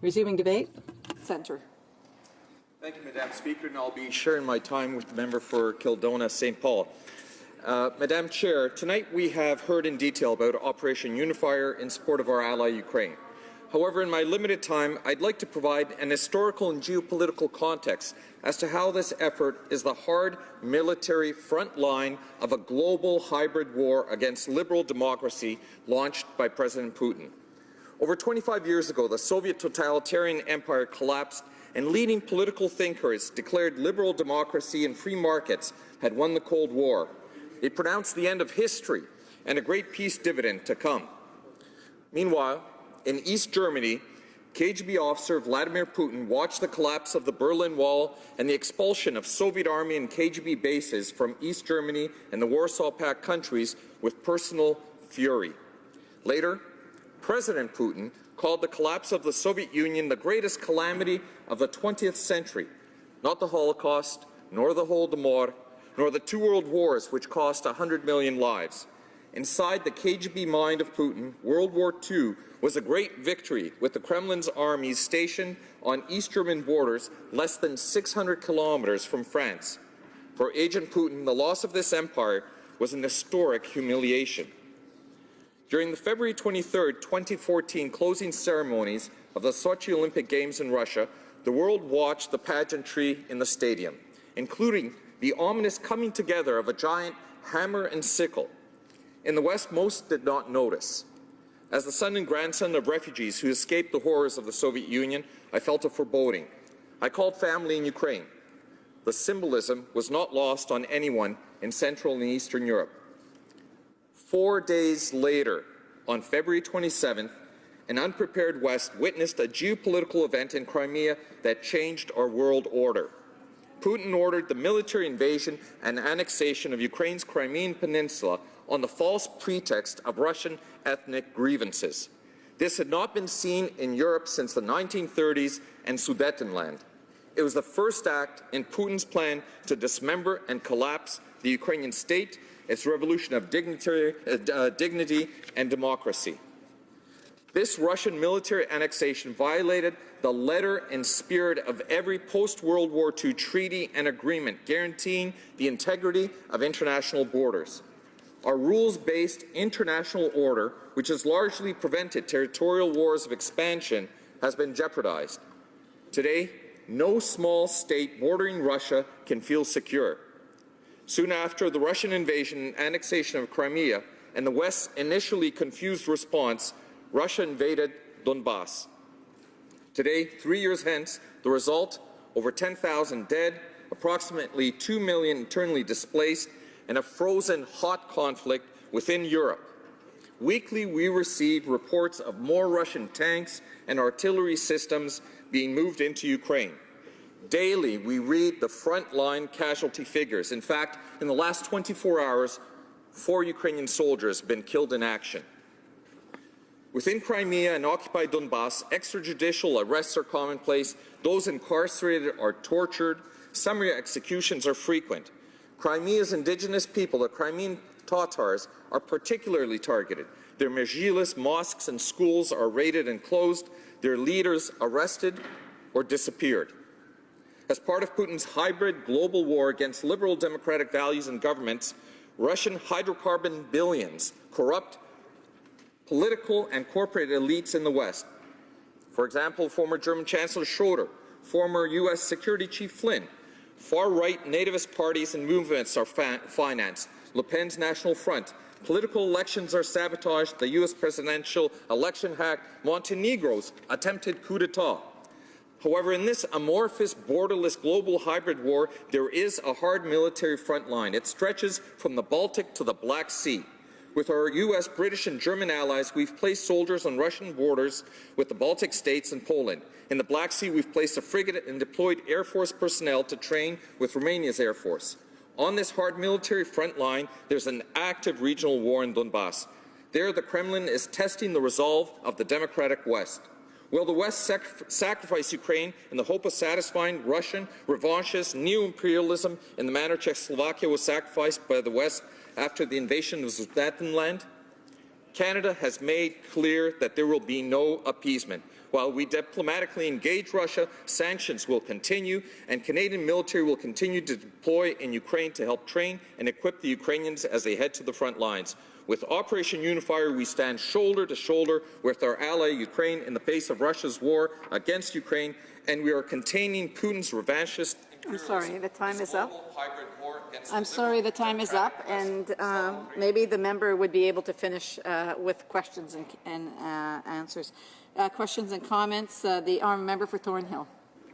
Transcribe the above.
Resuming debate. Centre. Thank you, Madam Speaker, and I'll be sharing my time with the member for Kildona, St. Paul. Madam Chair, tonight we have heard in detail about Operation UNIFIER in support of our ally Ukraine. However, in my limited time, I'd like to provide an historical and geopolitical context as to how this effort is the hard military front line of a global hybrid war against liberal democracy launched by President Putin. Over 25 years ago, the Soviet totalitarian empire collapsed, and leading political thinkers declared liberal democracy and free markets had won the Cold War. They pronounced the end of history and a great peace dividend to come. Meanwhile, in East Germany, KGB officer Vladimir Putin watched the collapse of the Berlin Wall and the expulsion of Soviet Army and KGB bases from East Germany and the Warsaw Pact countries with personal fury. Later, President Putin called the collapse of the Soviet Union the greatest calamity of the 20th century, not the Holocaust, nor the Holodomor, nor the two world wars which cost 100 million lives. Inside the KGB mind of Putin, World War II was a great victory, with the Kremlin's armies stationed on East German borders less than 600 kilometers from France. For Agent Putin, the loss of this empire was an historic humiliation. During the February 23, 2014 closing ceremonies of the Sochi Olympic Games in Russia, the world watched the pageantry in the stadium, including the ominous coming together of a giant hammer and sickle. In the West, most did not notice. As the son and grandson of refugees who escaped the horrors of the Soviet Union, I felt a foreboding. I called family in Ukraine. The symbolism was not lost on anyone in Central and Eastern Europe. 4 days later, on February 27th, an unprepared West witnessed a geopolitical event in Crimea that changed our world order. Putin ordered the military invasion and annexation of Ukraine's Crimean Peninsula on the false pretext of Russian ethnic grievances. This had not been seen in Europe since the 1930s and Sudetenland. It was the first act in Putin's plan to dismember and collapse the Ukrainian state, its revolution of dignity and democracy. This Russian military annexation violated the letter and spirit of every post-World War II treaty and agreement guaranteeing the integrity of international borders. Our rules-based international order, which has largely prevented territorial wars of expansion, has been jeopardized. Today, no small state bordering Russia can feel secure. Soon after the Russian invasion and annexation of Crimea and the West's initially confused response, Russia invaded Donbas. Today, 3 years hence, the result, over 10,000 dead, approximately 2 million internally displaced, and a frozen hot conflict within Europe. Weekly, we receive reports of more Russian tanks and artillery systems being moved into Ukraine. Daily, we read the frontline casualty figures. In fact, in the last 24 hours, 4 Ukrainian soldiers have been killed in action. Within Crimea and occupied Donbas, extrajudicial arrests are commonplace. Those incarcerated are tortured. Summary executions are frequent. Crimea's indigenous people, the Crimean Tatars, are particularly targeted. Their mezhilas, mosques, and schools are raided and closed. Their leaders arrested or disappeared. As part of Putin's hybrid global war against liberal democratic values and governments, Russian hydrocarbon billions corrupt political and corporate elites in the West. For example, former German Chancellor Schroeder, former U.S. Security Chief Flynn, far-right nativist parties and movements are financed, Le Pen's National Front, political elections are sabotaged, the U.S. presidential election hacked, Montenegro's attempted coup d'etat. However, in this amorphous, borderless global hybrid war, there is a hard military front line. It stretches from the Baltic to the Black Sea. With our U.S., British, and German allies, we've placed soldiers on Russian borders with the Baltic states and Poland. In the Black Sea, we've placed a frigate and deployed Air Force personnel to train with Romania's Air Force. On this hard military front line, there's an active regional war in Donbas. There, the Kremlin is testing the resolve of the democratic West. Will the West sacrifice Ukraine in the hope of satisfying Russian revanchist neo-imperialism in the manner Czechoslovakia was sacrificed by the West after the invasion of Sudetenland? Canada has made clear that there will be no appeasement. While we diplomatically engage Russia, sanctions will continue, and Canadian military will continue to deploy in Ukraine to help train and equip the Ukrainians as they head to the front lines. With Operation Unifier, we stand shoulder to shoulder with our ally Ukraine in the face of Russia's war against Ukraine, and we are containing Putin's revanchist. I'm sorry, the time is up. I'm sorry, the time is up, and maybe the member would be able to finish with questions and answers. Questions and comments. The member for Thornhill.